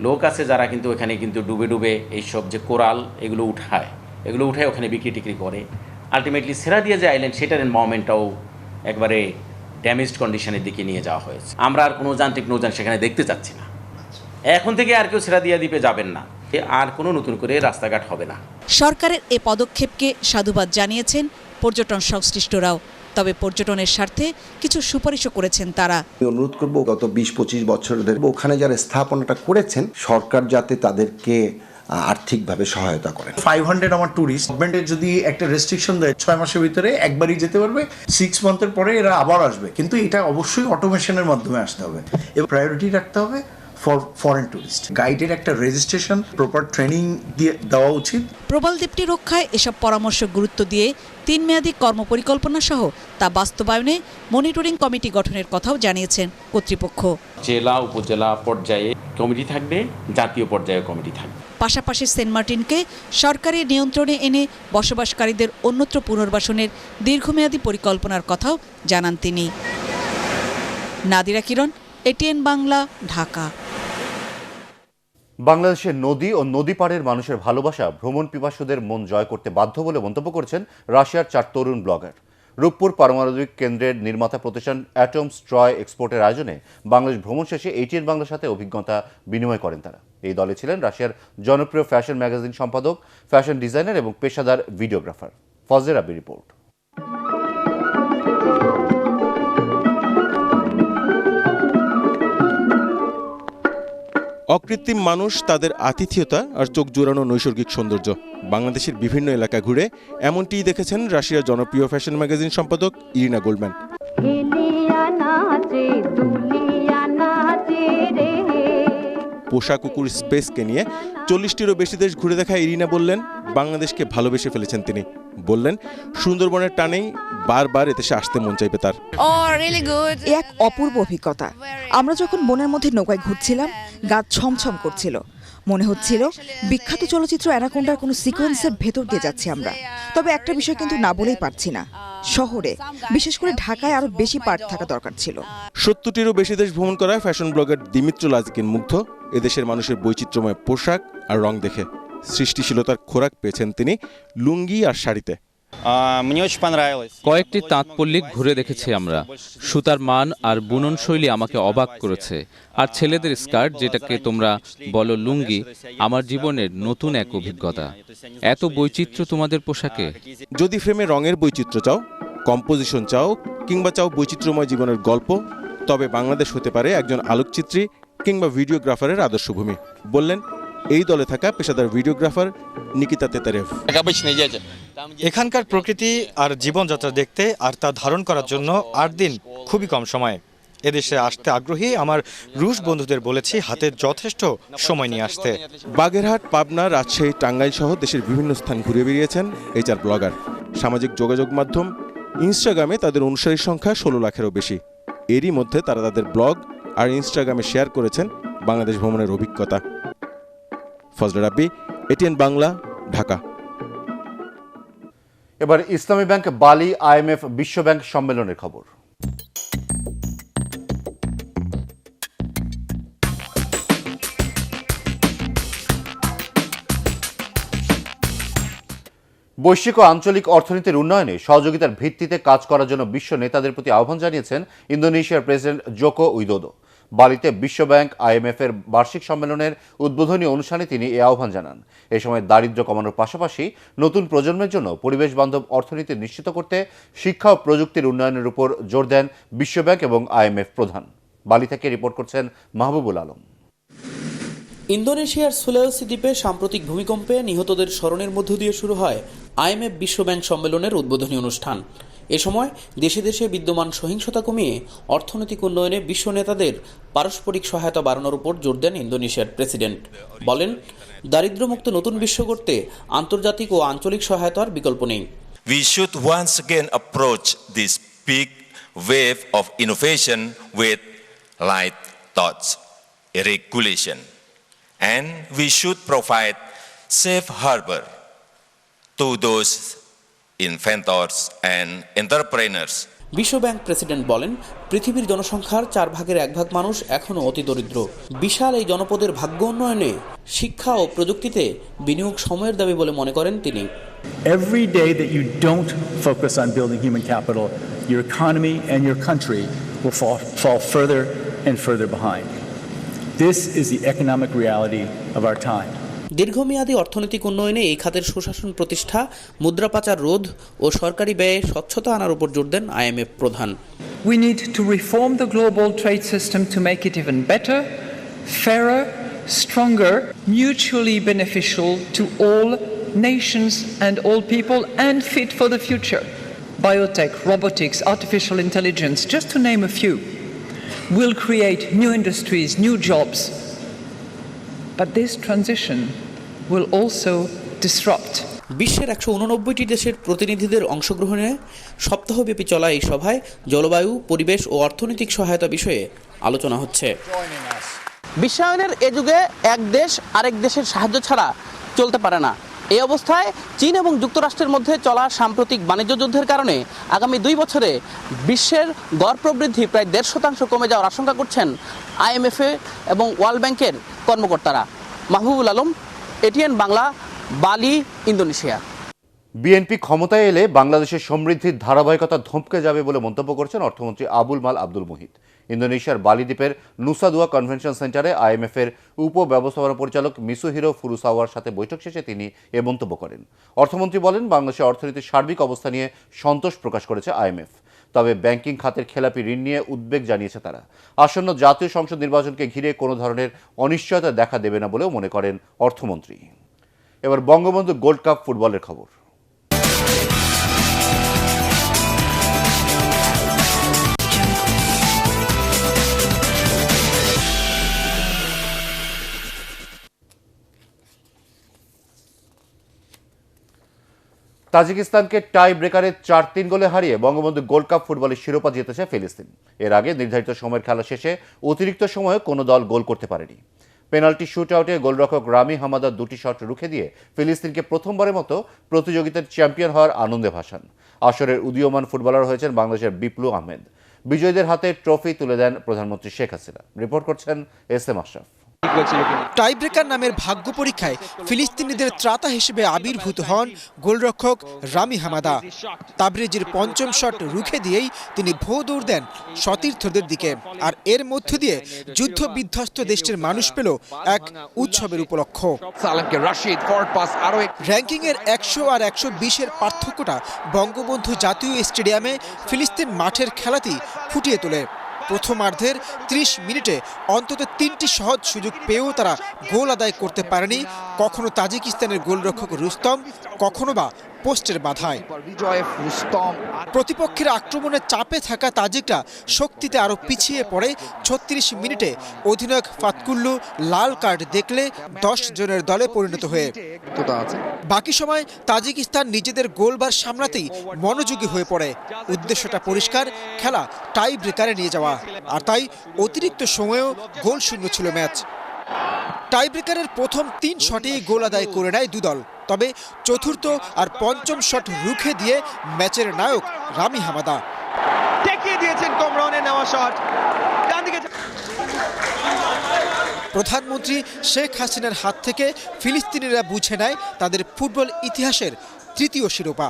লোক আছে যারা কিন্তু ওখানে কিন্তু ডুবে ডুবে এইসব যে কোরাল এগুলো উঠায় ওখানে বিক্রি টিক্রি করে। আলটিমেটলি ছেড়া দিয়ে যে আইল্যান্ড, সেটার এনভায়রনমেন্টটাও একবারে ড্যামেজড কন্ডিশনের দিকে নিয়ে যাওয়া হয়েছে। আমরা আর কোনো যান্ত্রিক নৌযান সেখানে দেখতে চাচ্ছি না। এখন থেকে আর কেউ ছেড়া দিয়ে দ্বীপে যাবেন না, আর কোনো নতুন করে রাস্তাঘাট হবে না। সরকারের এ পদক্ষেপকে সাধুবাদ জানিয়েছেন পর্যটন সংশ্লিষ্টরাও। তবে পর্যটনের স্বার্থে কিছু সুপারিশও করেছেন তারা। অনুরোধ করব, গত 20-25 বছর ধরে ওখানে যারা স্থাপনাটা করেছেন সরকার যাতে তাদেরকে আর্থিকভাবে সহায়তা করেন। 500 আমার ট্যুরিস্ট, গভর্নমেন্টের যদি একটা রেস্ট্রিকশন দেয় 6 মাসের ভিতরে একবারই যেতে পারবে, 6 মান্থের পরে এরা আবার আসবে, কিন্তু এটা অবশ্যই অটোমেশনের মাধ্যমে আসতে হবে এবং প্রায়োরিটি রাখতে হবে ফর ফরেন ট্যুরিস্ট। গাইডের একটা রেজিস্ট্রেশন, প্রপার ট্রেনিং দিয়ে দেওয়া উচিত। প্রবাল দ্বীপটি রক্ষায় এসব পরামর্শ গুরুত্ব দিয়ে 3 মেয়াদী কর্মপরিকল্পনা সহ তা বাস্তবায়নে মনিটরিং কমিটি গঠনের কথাও জানিয়েছেন কর্তৃপক্ষ। জেলা উপজেলা পর্যায়ে কমিটি থাকবে, জাতীয় পর্যায়ে কমিটি থাকবে। পাশাপাশি সেন্ট মার্টিনকে সরকারি নিয়ন্ত্রণে এনে বসবাসকারীদের অন্যত্র পুনর্বাসনের দীর্ঘমেয়াদী পরিকল্পনার কথাও জানান তিনি। নাদিরা কিরণ, এটিএন বাংলা, ঢাকা। বাংলাদেশের নদী ও নদী পাড়ের মানুষের ভালোবাসা ভ্রমণ পিপাসুদের মন জয় করতে বাধ্য বলে মন্তব্য করেছেন রাশিয়ার 4 তরুণ ব্লগার। রূপপুর পারমাণবিক কেন্দ্রের নির্মাতা প্রতিষ্ঠান অ্যাটম স্ট্রয় এক্সপোর্টের আয়োজনে বাংলাদেশ ভ্রমণ শেষে এটিএন বাংলার সাথে অভিজ্ঞতা বিনিময় করেন তারা। এই দলে ছিলেন রাশিয়ার জনপ্রিয় ফ্যাশন ম্যাগাজিন সম্পাদক, ফ্যাশন ডিজাইনার এবং পেশাদার ভিডিওগ্রাফার। ফজলে রাব্বি রিপোর্ট। অকৃত্রিম মানুষ, তাদের আতিথেয়তা আর চোখ জোড়ানো নৈসর্গিক সৌন্দর্য। বাংলাদেশের বিভিন্ন এলাকা ঘুরে এমনটিই দেখেছেন রাশিয়ার জনপ্রিয় ফ্যাশন ম্যাগাজিন সম্পাদক ইরিনা গোল্ডম্যান। পোষা কুকুর স্পেসকে নিয়ে 40টিরও বেশি দেশ ঘুরে দেখা ইরিনা বললেন, বাংলাদেশকে ভালোবেসে ফেলেছেন তিনি। বললেন, সুন্দরবনের টানেই বারবার এদেশে আসতে মন চাইবে তার। এক অপূর্ব অভিজ্ঞতা। আমরা যখন বনের মধ্যে নৌকায় ঘুরছিলাম, গা ছমছম করছিল। মনে হচ্ছিল বিখ্যাত চলচ্চিত্র অ্যানাকোন্ডার কোনো সিকোয়েন্সের ভেতর দিয়ে যাচ্ছি আমরা। তবে একটা বিষয় কিন্তু না বলেই পারছি না, শহরে, বিশেষ করে ঢাকায় আরো বেশি পার্ক থাকা দরকার ছিল। 70টিরও বেশি দেশ ভ্রমণ করা ফ্যাশন ব্লগার দিমিত্র লাজিকিন মুগ্ধ এদেশের মানুষের বৈচিত্র্যময় পোশাক আর রং দেখে। সৃষ্টিশীলতার খোরাক পেয়েছেন তিনি লুঙ্গি আর শাড়িতে। কয়েকটি তাঁতপল্লী ঘুরে দেখেছি আমরা। সুতার মান আর বুনন শৈলী আমাকে অবাক করেছে। আর ছেলেদের স্কার্ট, যেটাকে তোমরা বলো লুঙ্গি, আমার জীবনের নতুন এক অভিজ্ঞতা। এত বৈচিত্র্য তোমাদের পোশাকে। যদি ফ্রেমে রঙের বৈচিত্র্য চাও, কম্পোজিশন চাও, কিংবা চাও বৈচিত্র্যময় জীবনের গল্প, তবে বাংলাদেশ হতে পারে একজন আলোকচিত্রী কিংবা ভিডিওগ্রাফারের আদর্শ ভূমি, বললেন এই দলে থাকা পেশাদার ভিডিওগ্রাফার নিকিতা তেতারেভ। এখানকার প্রকৃতি আর জীবনযাত্রা দেখতে আর তা ধারণ করার জন্য 8 দিন খুবই কম সময়। এদেশে আসতে আগ্রহী আমার রুশ বন্ধুদের বলেছি হাতে যথেষ্ট সময় নিয়ে আসতে। বাগেরহাট, পাবনা, রাজশাহী, টাঙ্গাইল সহ দেশের বিভিন্ন স্থান ঘুরে বেরিয়েছেন এই 4 ব্লগার। সামাজিক যোগাযোগ মাধ্যম ইনস্টাগ্রামে তাদের অনুসারীর সংখ্যা 16 লাখেরও বেশি। এরই মধ্যে তারা তাদের ব্লগ আর ইনস্টাগ্রামে শেয়ার করেছেন বাংলাদেশ ভ্রমণের অভিজ্ঞতা। ফজলে রাব্বি, এটিএন বাংলা, ঢাকা। এবার ইসলামী ব্যাংক বালি IMF বিশ্ব ব্যাংক সম্মেলনের খবর। বৈশ্বিক ও আঞ্চলিক অর্থনীতির উন্নয়নে সহযোগিতার ভিত্তিতে কাজ করার জন্য বিশ্ব নেতাদের প্রতি আহ্বান জানিয়েছেন ইন্দোনেশিয়ার প্রেসিডেন্ট জোকো উইদোদো। বালিতে বিশ্ব ব্যাংক IMF এর বার্ষিক সম্মেলনের উদ্বোধনী অনুষ্ঠানে তিনি এই আহ্বান জানান। এ সময় দারিদ্র্য কমানোর পাশাপাশি নতুন প্রজন্মের জন্য পরিবেশ বান্ধব অর্থনীতি নিশ্চিত করতে শিক্ষা ও প্রযুক্তির উন্নয়নের উপর জোর দেন বিশ্ব ব্যাংক এবং IMF প্রধান। বালি থেকে রিপোর্ট করছেন মাহবুবুল আলম। ইন্দোনেশিয়ার সুলাওয়েসি দ্বীপে সাম্প্রতিক ভূমিকম্পে নিহতদের স্মরণের মধ্য দিয়ে শুরু হয় IMF বিশ্ব ব্যাংক সম্মেলনের উদ্বোধনী অনুষ্ঠান। এ সময় দেশে দেশে বিদ্যমান সহিংসতা কমিয়ে অর্থনৈতিক উন্নয়নে বিশ্ব নেতাদের পারস্পরিক সহায়তা বাড়ানোর উপর জোর দেন ইন্দোনেশিয়ার প্রেসিডেন্ট। বলেন, দারিদ্র্যমুক্ত নতুন বিশ্ব গড়তে আন্তর্জাতিক ও আঞ্চলিক সহায়তার বিকল্প নেই। We should once again approach this big wave of innovation with light thoughts, regulation, and we should provide safe harbor to those inventors and entrepreneurs. বিশ্ব ব্যাংক প্রেসিডেন্ট বলেন, পৃথিবীর জনসংখ্যার 1/4 ভাগের 1 ভাগ মানুষ এখনও অতি দরিদ্র। বিশাল এই জনপদের ভাগ্য উন্নয়নে শিক্ষা ও প্রযুক্তিতে বিনিয়োগ সময়ের দাবি বলে মনে করেন তিনি। Every day that you don't focus on building human capital, your economy and your country will fall further and further behind. This is the economic reality of our time. দীর্ঘমেয়াদী অর্থনৈতিক উন্নয়নে এই খাতের সুশাসন প্রতিষ্ঠা, মুদ্রা পাচার রোধ ও সরকারি ব্যয়ে স্বচ্ছতা আনার উপর জোর দেন IMF প্রধান। We need to reform the global trade system to make it even better, fairer, stronger, mutually beneficial to all nations and all people and fit for the future. Biotech, robotics, artificial intelligence, just to name a few, will create new industries, new jobs. But this transition will also disrupt. বিশ্বের 189টি দেশের প্রতিনিধিদের অংশগ্রহণে সপ্তাহব্যাপী চলা এই সভায় জলবায়ু, পরিবেশ ও অর্থনৈতিক সহায়তা বিষয়ে আলোচনা হচ্ছে। বিশ্বায়নের এ যুগে এক দেশ আরেক দেশের সাহায্য ছাড়া চলতে পারে না। এই অবস্থায় চীন এবং যুক্তরাষ্ট্রের মধ্যে চলা সাম্প্রতিক বাণিজ্য যুদ্ধের কারণে আগামী 2 বছরে বিশ্বের গড় প্রবৃদ্ধি প্রায় 1.5% কমে যাওয়ার আশঙ্কা করছেন IMF এবং ওয়ার্ল্ড ব্যাংকের কর্মকর্তারা। মাহবুবুল আলম, ATN বাংলা, বালি, ইন্দোনেশিয়া। বিএনপি ক্ষমতায় এলে বাংলাদেশের সমৃদ্ধির ধারাবাহিকতা থমকে যাবে বলে মন্তব্য করেছেন অর্থমন্ত্রী আবুল মাল আব্দুল মুহিত। ইন্দোনেশিয়ার বালি দ্বীপের নুসা দুয়া কনভেনশন সেন্টারে IMF এর উপব্যবস্থাপনা পরিচালক মিসুহিরো ফুরুসাওয়ার সাথে বৈঠক শেষে তিনি এ মন্তব্য করেন। অর্থমন্ত্রী বলেন, বাংলাদেশের অর্থনীতির সার্বিক অবস্থা নিয়ে সন্তোষ প্রকাশ করেছে IMF, তবে ব্যাংকিং খাতের খেলাপি ঋণ নিয়ে উদ্বেগ জানিয়েছে তারা। আসন্ন জাতীয় সংসদ নির্বাচনকে ঘিরে কোনো ধরনের অনিশ্চয়তা দেখা দেবে না বলেও মনে করেন অর্থমন্ত্রী। এবার বঙ্গবন্ধু গোল্ড কাপ ফুটবলের খবর। তাজিকিস্তানকে টাই ব্রেকারে 4-3 গোলে হারিয়ে বঙ্গবন্ধু গোল্ড কাপ ফুটবলের শিরোপা জিতেছে ফিলিস্তিন। এর আগে নির্ধারিত সময়ের খেলা শেষে অতিরিক্ত সময়ে কোনো দল গোল করতে পারেনি। পেনাল্টি শুট আউটে গোলরক্ষক রামি হামাদা 2টি শট রুখে দিয়ে ফিলিস্তিনকে প্রথমবারের মতো প্রতিযোগিতার চ্যাম্পিয়ন হওয়ার আনন্দে ভাসান। আসরের উদীয়মান ফুটবলার হয়েছেন বাংলাদেশের বিপ্লু আহমেদ। বিজয়ীদের হাতে ট্রফি তুলে দেন প্রধানমন্ত্রী শেখ হাসিনা। রিপোর্ট করছেন SM আশরাফ। টাইব্রেকার নামের ভাগ্য পরীক্ষায় ফিলিস্তিনিদের ত্রাতা হিসেবে আবির্ভূত হন গোলরক্ষক রামি হামাদা। তাবরেজের 5ম শট রুখে দিয়েই তিনি ভো দৌড় দেন সতীর্থদের দিকে, আর এর মধ্য দিয়ে যুদ্ধ বিধ্বস্ত দেশটির মানুষ পেল এক উৎসবের উপলক্ষ। র্যাঙ্কিংয়ের 100 আর 120-এর পার্থক্যটা বঙ্গবন্ধু জাতীয় স্টেডিয়ামে ফিলিস্তিন মাঠের খেলাতেই ফুটিয়ে তোলে। প্রথমার্ধের 30 মিনিটে অন্তত 3টি সহজ সুযোগ পেয়েও তারা গোল আদায় করতে পারেনি, কখনো তাজিকিস্তানের গোলরক্ষক রুস্তম, কখনো বা পোস্টের বাধায়। প্রতিপক্ষের আক্রমণের চাপে থাকা তাজিকরা শক্তিতে আরও পিছিয়ে পড়ে। 36 মিনিটে অধিনায়ক ফাতকুল্লু লাল কার্ড দেখলে 10 জনের দলে পরিণত হয়ে বাকি সময় তাজিকিস্তান নিজেদের গোলবার সামলাতেই মনোযোগী হয়ে পড়ে। উদ্দেশ্যটা পরিষ্কার, খেলা টাই ব্রেকারে নিয়ে যাওয়া, আর তাই অতিরিক্ত সময়েও গোল শূন্য ছিল ম্যাচ। টাইব্রেকারের প্রথম 3 শটেই গোল আদায় করে নেয় দুদল, তবে চতুর্থ আর 5ম শট রুখে দিয়ে ম্যাচের নায়ক রামি হামাদা টেকিয়ে দিয়েছেন কমরানের নেওয়া শট। প্রধানমন্ত্রী শেখ হাসিনার হাত থেকে ফিলিস্তিনিরা বুঝে নেয় তাদের ফুটবল ইতিহাসের 3য় শিরোপা।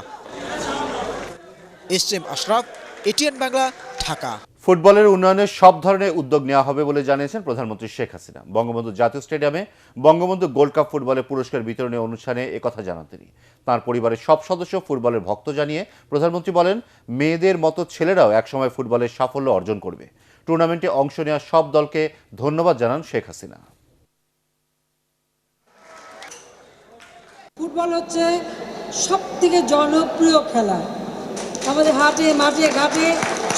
SM Ashraf, ATN Bangla, Dhaka. ফুটবলের উন্নয়নে সব ধরনের উদ্যোগ নেওয়া হবে বলে জানিয়েছেন প্রধানমন্ত্রী শেখ হাসিনা। বঙ্গবন্ধু জাতীয় স্টেডিয়ামে বঙ্গবন্ধু গোল্ড কাপ ফুটবলের পুরস্কার বিতরণী অনুষ্ঠানে একথা জানান তিনি। তাঁর পরিবারের সব সদস্য ফুটবলের ভক্ত জানিয়ে প্রধানমন্ত্রী বলেন, মেয়েদের মতো ছেলেরাও একসময় ফুটবলের সাফল্য অর্জন করবে। টুর্নামেন্টে অংশ নেওয়া সব দলকে ধন্যবাদ জানান শেখ হাসিনা। ফুটবল হচ্ছে সবথেকে জনপ্রিয় খেলা আমাদের হাটে, মাঠে, ঘাটে,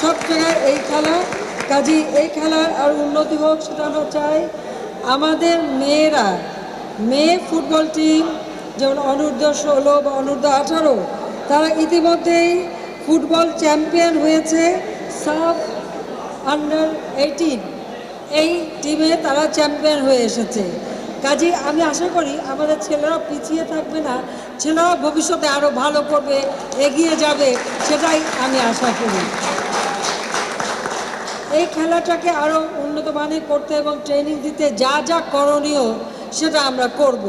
সব জায়গায় এই খেলা। কাজী এই খেলার আর উন্নতি হোক, সেটা আমরা চাই। আমাদের মেয়ে ফুটবল টিম যেমন অনূর্ধ্ব-16 বা অনূর্ধ্ব-18, তারা ইতিমধ্যেই ফুটবল চ্যাম্পিয়ন হয়েছে। সাব আন্ডার 18 এই টিমে তারা চ্যাম্পিয়ন হয়ে এসেছে। কাজে আমি আশা করি আমাদের ছেলেরা পিছিয়ে থাকবে না, ছেলেরা ভবিষ্যতে আরও ভালো করবে, এগিয়ে যাবে, সেটাই আমি আশা করি। এই খেলাটাকে আরও উন্নত মানের করতে এবং ট্রেনিং দিতে যা যা করণীয় সেটা আমরা করব।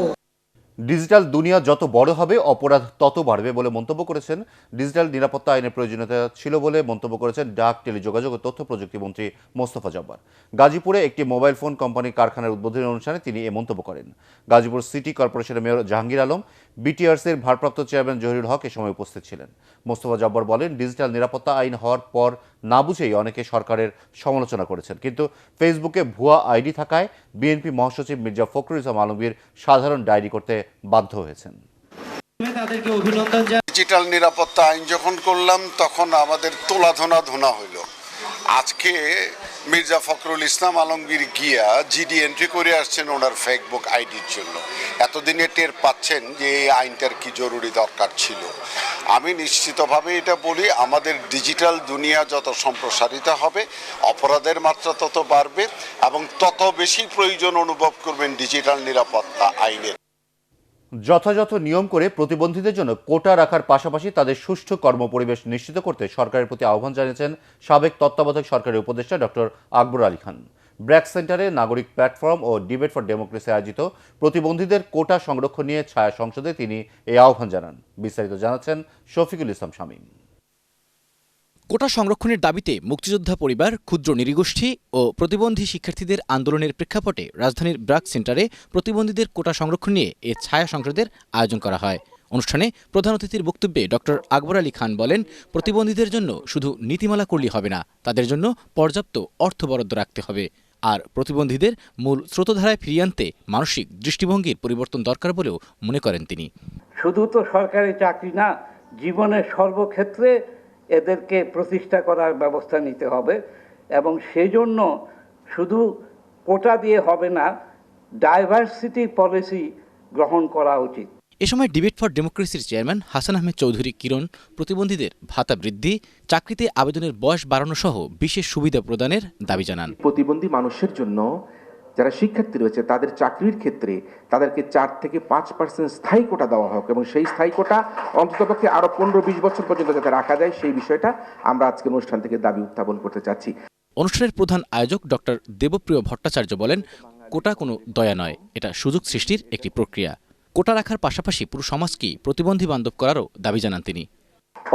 ডিজিটাল দুনিয়া যত বড় হবে অপরাধ তত বাড়বে বলে মন্তব্য করেছেন। ডিজিটাল নিরাপত্তা আইনের প্রয়োজনীয়তা ছিল বলে মন্তব্য করেছেন ডাক, টেলিযোগাযোগ ও তথ্য প্রযুক্তি মন্ত্রী মোস্তফা জব্বার। গাজীপুরে একটি মোবাইল ফোন কোম্পানির কারখানার উদ্বোধনী অনুষ্ঠানে তিনি এ মন্তব্য করেন। গাজীপুর সিটি কর্পোরেশনের মেয়র জাহাঙ্গীর আলম, বিটিআরসির ভারপ্রাপ্ত চেয়ারম্যান জহিরুল হক এ সময় উপস্থিত ছিলেন। মোস্তফা জব্বার বলেন, ডিজিটাল নিরাপত্তা আইন হওয়ার পর না বুঝেই অনেকে সরকারের সমালোচনা করেছেন, কিন্তু ফেসবুকে ভুয়া আইডি থাকায় বিএনপি মহাসচিব মির্জা ফখরুল ইসলাম আলমগীর সাধারণ ডায়েরি করতে বাধ্য হয়েছেন। ডিজিটাল নিরাপত্তা আইন যখন করলাম তখন আমাদের তোলা ধোনা হইল। আজকে মির্জা ফখরুল ইসলাম আলমগীর গিয়া জিডি এন্ট্রি করে আসছেন ওনার ফেসবুক আইডির জন্য। এতদিনে টের পাচ্ছেন যে এই আইনটার কি জরুরি দরকার ছিল। আমি নিশ্চিতভাবে এটা বলি, আমাদের ডিজিটাল দুনিয়া যত সম্প্রসারিত হবে অপরাধের মাত্রা তত বাড়বে এবং তত বেশি প্রয়োজন অনুভব করবেন ডিজিটাল নিরাপত্তা আইনের। যথাযথ নিয়ম করে প্রতিবন্ধীদের জন্য কোটা রাখার পাশাপাশি তাদের সুষ্ঠু কর্মপরিবেশ নিশ্চিত করতে সরকারের প্রতি আহ্বান জানিয়েছেন সাবেক তত্ত্বাবধায়ক সরকারের উপদেষ্টা ডক্টর আকবর আলী খান। ব্র্যাক সেন্টারে নাগরিক প্ল্যাটফর্ম ও ডিবেট ফর ডেমোক্রেসি আয়োজিত প্রতিবন্ধীদের কোটা সংরক্ষণ নিয়ে ছায়া সংসদে তিনি এই আহ্বান জানান। বিস্তারিত জানাচ্ছেন শফিকুল ইসলাম শামীম। কোটা সংরক্ষণের দাবিতে মুক্তিযোদ্ধা পরিবার, ক্ষুদ্র নৃগোষ্ঠী ও প্রতিবন্ধী শিক্ষার্থীদের আন্দোলনের প্রেক্ষাপটে রাজধানীর ব্র্যাক সেন্টারে প্রতিবন্ধীদের কোটা সংরক্ষণ নিয়ে এ ছায়া সংসদের আয়োজন করা হয়। অনুষ্ঠানে প্রধান অতিথির বক্তব্যে ডক্টর আকবর আলী খান বলেন, প্রতিবন্ধীদের জন্য শুধু নীতিমালা করলেই হবে না, তাদের জন্য পর্যাপ্ত অর্থ বরাদ্দ রাখতে হবে। আর প্রতিবন্ধীদের মূল স্রোতধারায় ফিরিয়ে আনতে মানসিক দৃষ্টিভঙ্গির পরিবর্তন দরকার বলেও মনে করেন তিনি। শুধু তো সরকারি চাকরি না, জীবনের সর্বক্ষেত্রে এদেরকে প্রতিষ্ঠা করার ব্যবস্থা নিতে হবে এবং সেই জন্য শুধু কোটা দিয়ে হবে না, ডাইভার্সিটি পলিসি গ্রহণ করা উচিত। এ সময় ডিবেট ফর ডেমোক্রেসির চেয়ারম্যান হাসান আহমেদ চৌধুরী কিরণ প্রতিবন্ধীদের ভাতা বৃদ্ধি, চাকরিতে আবেদনের বয়স বাড়ানো সহ বিশেষ সুবিধা প্রদানের দাবি জানান। প্রতিবন্ধী মানুষের জন্য যারা শিক্ষার্থী রয়েছে তাদের চাকরির ক্ষেত্রে তাদেরকে 4 থেকে 5% স্থায়ী কোটা দেওয়া হোক এবং সেই স্থায়ী কোটা অন্ততপক্ষে আরো 15-20 বছর পর্যন্ত যাতে রাখা যায়, সেই বিষয়টা আমরা আজকের অনুষ্ঠান থেকে দাবি উত্থাপন করতে চাচ্ছি। অনুষ্ঠানের প্রধান আয়োজক ডক্টর দেবপ্রিয় ভট্টাচার্য বলেন, কোটা কোনো দয়া নয়, এটা সুযোগ সৃষ্টির একটি প্রক্রিয়া। কোটা রাখার পাশাপাশি পুরো সমাজকে প্রতিবন্ধী বান্ধব করারও দাবি জানান তিনি।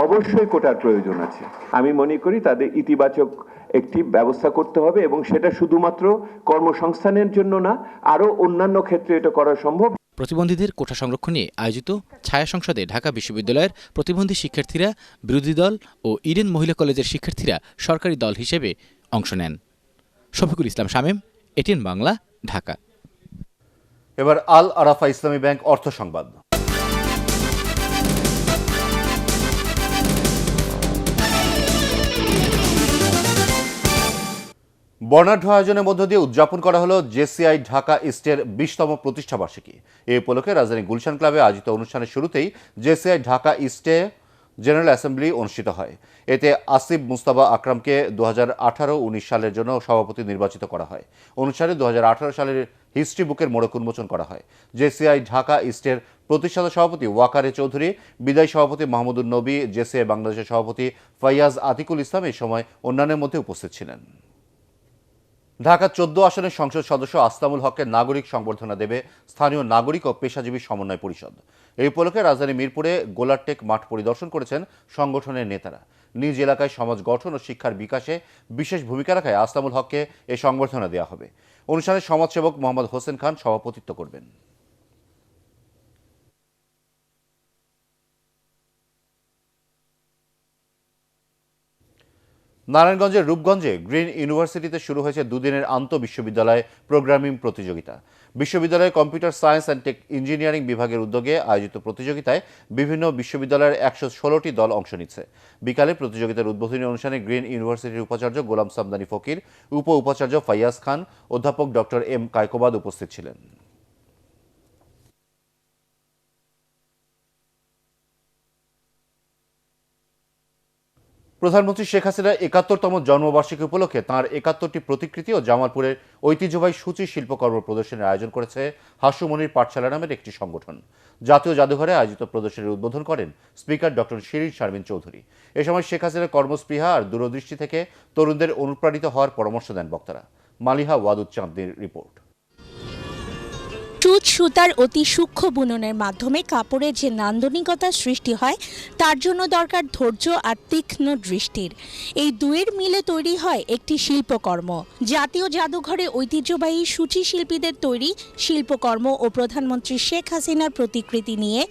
অবশ্যই কোটার প্রয়োজন আছে, আমি মনে করি তাদের ইতিবাচক একটি ব্যবস্থা করতে হবে এবং সেটা শুধুমাত্র কর্মসংস্থানের জন্য না, আরও অন্যান্য ক্ষেত্রে এটা করা সম্ভব। প্রতিবন্ধীদের কোটা সংরক্ষণ নিয়ে আয়োজিত ছায়া সংসদে ঢাকা বিশ্ববিদ্যালয়ের প্রতিবন্ধী শিক্ষার্থীরা, বিরোধী দল ও ইডেন মহিলা কলেজের শিক্ষার্থীরা সরকারি দল হিসেবে অংশ নেন। শফিকুল ইসলাম শামীম, এটিএন বাংলা, ঢাকা। এবার আল আরাফা ইসলামী ব্যাংক অর্থ সংবাদ। বর্ণাঢ্য আয়োজনের মধ্য দিয়ে উদযাপন করা হলো জেসিআই ঢাকা ইস্টের 20তম প্রতিষ্ঠাবার্ষিকী। এই উপলক্ষে রাজধানী গুলশান ক্লাবে আয়োজিত অনুষ্ঠানের শুরুতেই জেসিআই ঢাকা ইস্টে জেনারেল অ্যাসেম্বলি অনুষ্ঠিত হয়। এতে আসিফ মুস্তাফা আকরামকে 2018-19 সালের জন্য সভাপতি নির্বাচিত করা হয়। অনুষ্ঠানে 2018 সালের হিস্ট্রি বুকের মোড়ক উন্মোচন করা হয়। জেসিআই ঢাকা ইস্টের প্রতিষ্ঠাতা সভাপতি ওয়াকারে চৌধুরী, বিদায়ী সভাপতি মাহমুদুন নবী, জেসিআই বাংলাদেশের সভাপতি ফাইয়াজ আতিকুল ইসলাম এই সময় অন্যান্যের মধ্যে উপস্থিত ছিলেন। ঢাকা 14 আসনের সংসদ সদস্য আসলামুল হককে নাগরিক সংবর্ধনা দেবে স্থানীয় নাগরিক ও পেশাজীবী সমন্বয় পরিষদ। এই উপলক্ষে রাজধানী মিরপুরে গোলারটেক মাঠ পরিদর্শন করেছেন সংগঠনের নেতারা। নিজ এলাকায় সমাজ গঠন ও শিক্ষার বিকাশে বিশেষ ভূমিকা রাখায় আসলামুল হককে এই সংবর্ধনা দেওয়া হবে। অনুষ্ঠানে সমাজসেবক মোহাম্মদ হোসেন খান সভাপতিত্ব করবেন। নারায়ণগঞ্জের রূপগঞ্জে গ্রিন ইউনিভার্সিটিতে শুরু হয়েছে দুদিনের আন্তঃবিশ্ববিদ্যালয় প্রোগ্রামিং প্রতিযোগিতা। বিশ্ববিদ্যালয়ের computer science and take engineering বিভাগের উদ্যোগে আয়োজিত প্রতিযোগিতায় বিভিন্ন বিশ্ববিদ্যালয়ের 116টি দল অংশ নিচ্ছে। বিকালে প্রতিযোগিতার উদ্বোধনী অনুষ্ঠানে গ্রিন ইউনিভার্সিটির উপাচার্য গোলাম সামদানি ফকির, উপ উপাচার্য ফাইয়াজ খান, অধ্যাপক ডক্টর এম কায়কোবাদ উপস্থিত ছিলেন। প্রধানমন্ত্রী শেখ হাসিনার 71তম জন্মবার্ষিকী উপলক্ষে তাঁর 71টি প্রতিকৃতি ও জামালপুরের ঐতিহ্যবাহী সূচি শিল্পকর্ম প্রদর্শনীর আয়োজন করেছে হাস্যমনির পাঠশালা নামের একটি সংগঠন। জাতীয় জাদুঘরে আয়োজিত প্রদর্শনীর উদ্বোধন করেন স্পিকার ডক্টর শিরিন শারমিন চৌধুরী। এ সময় শেখ হাসিনার কর্মস্পৃহা আর দূরদৃষ্টি থেকে তরুণদের অনুপ্রাণিত হওয়ার পরামর্শ দেন বক্তারা। মালিহা ওয়াদুজ্জামানের রিপোর্ট। সুচ সুতার অতি সূক্ষ্ম বুননের মাধ্যমে কাপড়ের যে নান্দনিকতা সৃষ্টি হয় তার জন্য দরকার ধৈর্য আর তীক্ষ্ণ দৃষ্টির। এই দুয়ের মিলে তৈরি হয় একটি শিল্পকর্ম। জাতীয় জাদুঘরে ঐতিহ্যবাহী সূচি শিল্পীদের তৈরি শিল্পকর্ম ও প্রধানমন্ত্রী শেখ হাসিনার প্রতিকৃতি নিয়ে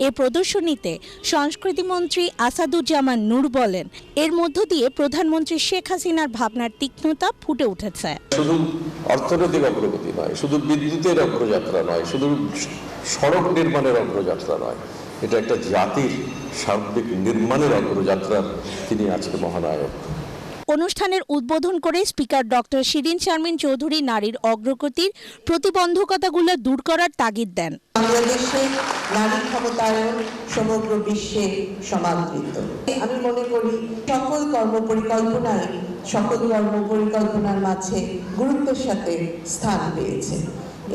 এ প্রদর্শনীতে সংস্কৃতিমন্ত্রী আসাদুজ্জামান নূর বলেন, এর মধ্য দিয়ে প্রধানমন্ত্রী শেখ হাসিনার ভাবনার তীক্ষ্ণতা ফুটে উঠেছে। শুধু অর্থনৈতিক অগ্রগতি নয়, শুধু বিদ্যুতের অগ্রযাত্রা নয়, শুধু সড়ক নির্মাণের অগ্রযাত্রা নয়, এটা একটা জাতির সার্বিক নির্মাণের অগ্রযাত্রার তিনি আজকে মহানায়ক। অনুষ্ঠানের উদ্বোধন করে স্পিকার ডক্টর শিরিন শারমিন চৌধুরী নারীর অগ্রগতির প্রতিবন্ধকতাগুলো দূর করার তাগিদ দেন। বাংলাদেশে নারী ক্ষমতায়ন সমগ্র বিশ্বে সমাদৃত। আমি মনে করি সকল কর্মপরিকল্পনার মাঝে গুরুত্বের সাথে স্থান পেয়েছে।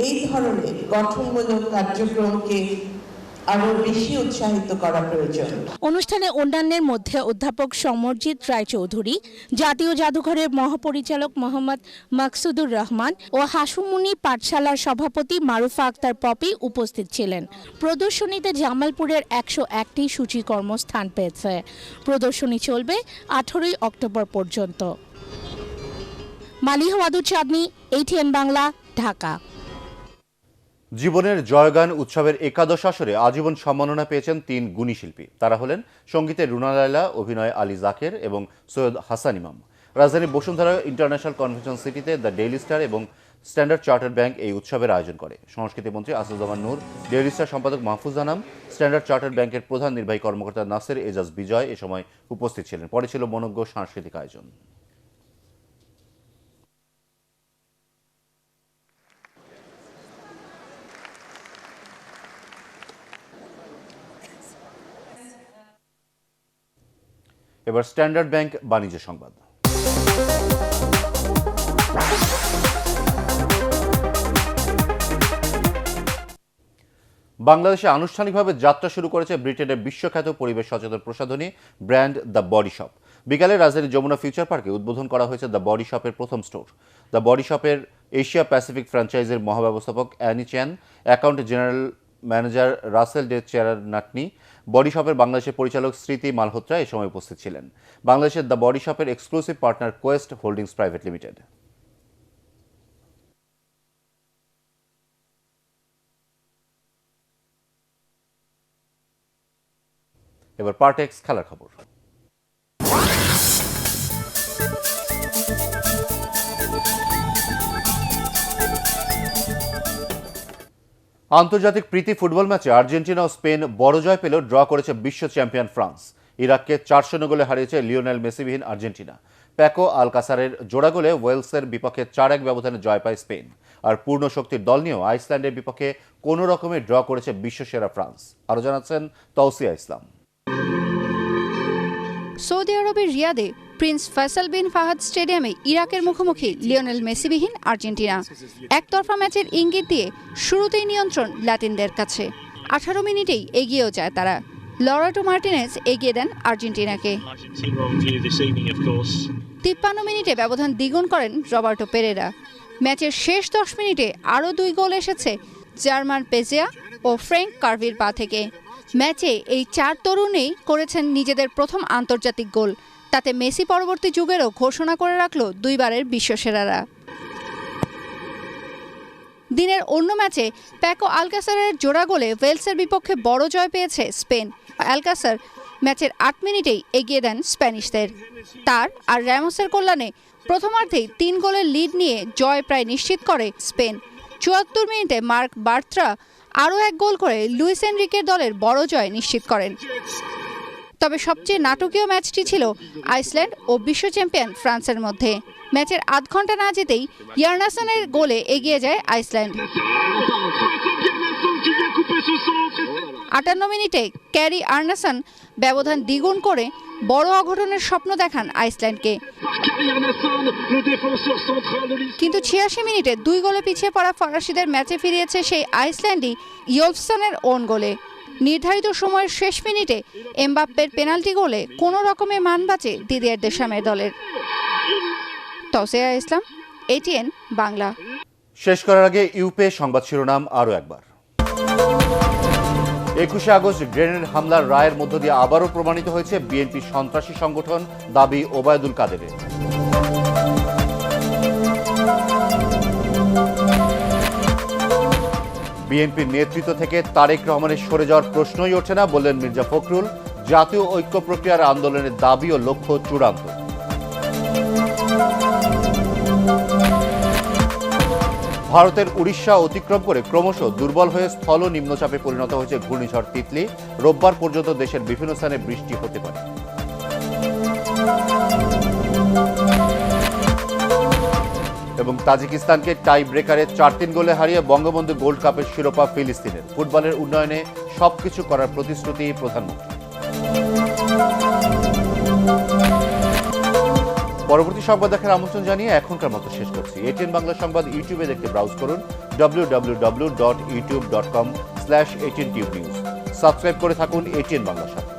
এই ধরনের গঠনমূলক কার্যক্রমকে আরো বেশি উৎসাহিত করা প্রয়োজন। অনুষ্ঠানে অন্যান্যের মধ্যে অধ্যাপক সমরজিৎ রায়চৌধুরী, জাতীয় জাদুঘরের মহাপরিচালক মোহাম্মদ মাকসুদুর রহমান ও হাসুমুনি পাঠশালার সভাপতি মারুফা আক্তার পপি উপস্থিত ছিলেন। প্রদর্শনীতে জামালপুরের 101টি সূচিকর্ম স্থান পেয়েছে। প্রদর্শনী চলবে 18 অক্টোবর পর্যন্ত। মালিহা ওয়াদুদ চাঁদনী, ATN বাংলা, ঢাকা। জীবনের জয়গান উৎসবের একাদশ আসরে আজীবন সম্মাননা পেয়েছেন 3 গুণী শিল্পী। তারা হলেন সঙ্গীতে রুনা লায়লা, অভিনয়ে আলী জাকের এবং সৈয়দ হাসান ইমাম। রাজধানীর বসুন্ধরা ইন্টারন্যাশনাল কনভেনশন সিটিতে দ্য ডেইলি স্টার এবং স্ট্যান্ডার্ড চার্টার্ড ব্যাংক এই উৎসবের আয়োজন করে। সংস্কৃতিমন্ত্রী আসাদুজ্জামান নূর, ডেইলি স্টার সম্পাদক মাহফুজ আনাম, স্ট্যান্ডার্ড চার্টার্ড ব্যাংকের প্রধান নির্বাহী কর্মকর্তা নাসির এজাজ বিজয় এ সময় উপস্থিত ছিলেন। পরে ছিল মনোজ্ঞ সাংস্কৃতিক আয়োজন। এবার স্ট্যান্ডার্ড ব্যাংক বাণিজ্য সংবাদ। বাংলাদেশে আনুষ্ঠানিকভাবে যাত্রা শুরু করেছে ব্রিটেনের বিশ্বখ্যাত পরিবেশ সচেতন প্রসাধনী ব্র্যান্ড দ্য বডি শপ। বিকালে রাজধানীর যমুনা ফিউচার পার্কে উদ্বোধন করা হয়েছে দ্য বডি শপের প্রথম স্টোর। দ্য বডি শপের এশিয়া প্যাসিফিক ফ্র্যাঞ্চাইজের মহাব্যবস্থাপক Annie Chan, account general manager Russell ডে চেরার নাটনি, বডি শপের বাংলাদেশের পরিচালক স্মৃতি মালহোত্রা এ সময় উপস্থিত ছিলেন। বাংলাদেশের দ্য বডি শপের exclusive partner Quest holdings private limited. এবার পার্টেক্স খেলার খবর। আন্তর্জাতিক প্রীতি ফুটবল ম্যাচে আর্জেন্টিনা ও স্পেন বড় জয় পেলেও ড্র করেছে বিশ্ব চ্যাম্পিয়ন ফ্রান্স। ইরাককে 4-0 গোলে হারিয়েছে লিওনেল মেসিবিহীন আর্জেন্টিনা। প্যাকো আলকাসারের জোড়া গোলে ওয়েলসের বিপক্ষে 4-1 ব্যবধানে জয় পায় স্পেন। আর পূর্ণ শক্তির দল নিয়েও আইসল্যান্ডের বিপক্ষে কোনো রকমে ড্র করেছে বিশ্বসেরা ফ্রান্স। আরও জানাচ্ছেন তৌসিয়া ইসলাম। সৌদি আরবের রিয়াদে প্রিন্স ফয়সাল বিন ফাহাদ স্টেডিয়ামে ইরাকের মুখোমুখি লিওনেল মেসিবিহীন আর্জেন্টিনা। একতরফা ম্যাচের ইঙ্গিত দিয়ে শুরুতেই নিয়ন্ত্রণ ল্যাটিনদের কাছে। 18 মিনিটেই এগিয়েও যায় তারা। লরেটো মার্টিনেজ এগিয়ে দেন আর্জেন্টিনাকে। 53 মিনিটে ব্যবধান দ্বিগুণ করেন রবার্টো পেরেরা। ম্যাচের শেষ 10 মিনিটে আরও 2 গোল এসেছে জার্মান পেজিয়া ও ফ্র্যাঙ্ক কার্ভির পা থেকে। ম্যাচে এই 4 তরুণেই করেছেন নিজেদের প্রথম আন্তর্জাতিক গোল। তাতে মেসি পরবর্তী যুগেরও ঘোষণা করে রাখল 2 বারের বিশ্বসেরারা। দিনের অন্য ম্যাচে প্যাকো আলকাসারের জোড়া গোলে ওয়েলসের বিপক্ষে বড় জয় পেয়েছে স্পেন। আলকাসার ম্যাচের 8 মিনিটেই এগিয়ে দেন স্প্যানিশদের। তার আর র্যামোসের কল্যাণে প্রথমার্ধেই 3 গোলের লিড নিয়ে জয় প্রায় নিশ্চিত করে স্পেন। 74 মিনিটে মার্ক বার্ত্রা আরও 1 গোল করে লুইস এনরিকের দলের বড় জয় নিশ্চিত করেন। তবে সবচেয়ে নাটকীয় ম্যাচটি ছিল আইসল্যান্ড ও বিশ্ব চ্যাম্পিয়ন ফ্রান্সের মধ্যে। ম্যাচের আধ ঘন্টা না যেতেই ইয়ারনাসনের গোলে এগিয়ে যায় আইসল্যান্ড। 58 মিনিটে ক্যারি আর্নাসন ব্যবধান দ্বিগুণ করে বড় অঘটনের স্বপ্ন দেখান আইসল্যান্ডকে। কিন্তু 86 মিনিটে 2 গোলে পিছিয়ে পড়া ফরাসিদের ম্যাচে ফিরিয়েছে সেই আইসল্যান্ডই ইয়োলফসনের ওন গোলে। নির্ধারিত সময়ের শেষ মিনিটে এমবাপ্পের পেনাল্টি গোলে কোনো রকমে মান বাঁচে দিদিয়ার দেশামের দলের। তৌসিয়া ইসলাম, ATN বাংলা। শেষ করার আগে ইউপে সংবাদ শিরোনাম আরও একবার। 21শে আগস্ট গ্রেনেড হামলার রায়ের মধ্য দিয়ে আবারও প্রমাণিত হয়েছে বিএনপি সন্ত্রাসী সংগঠন, দাবি ওবায়দুল কাদেরের। বিএনপির নেতৃত্ব থেকে তারেক রহমানের সরে যাওয়ার প্রশ্নই ওঠে না বললেন মির্জা ফখরুল। জাতীয় ঐক্য প্রক্রিয়ার আন্দোলনের দাবি ও লক্ষ্য চূড়ান্ত। ভারতের উড়িষ্যা অতিক্রম করে ক্রমশ দুর্বল হয়ে স্থল নিম্নচাপে পরিণত হয়েছে ঘূর্ণিঝড় তিতলি। রোববার পর্যন্ত দেশের বিভিন্ন স্থানে বৃষ্টি হতে পারে। এবং তাজিকিস্তানকে টাই ব্রেকারে 4-3 গোলে হারিয়ে বঙ্গবন্ধু গোল্ড কাপের শিরোপা ফিলিস্তিনের। ফুটবলের উন্নয়নে সবকিছু করার প্রতিশ্রুতি প্রধানমন্ত্রী। পরবর্তী সংবাদ দেখার আমন্ত্রণ জানিয়ে এখনকার মতো শেষ করছি। এটিএন বাংলা সংবাদ ইউটিউবে দেখতে ব্রাউজ করুন www.youtube.com/18tubenews। সাবস্ক্রাইব করে থাকুন এটিএন বাংলার সাথে।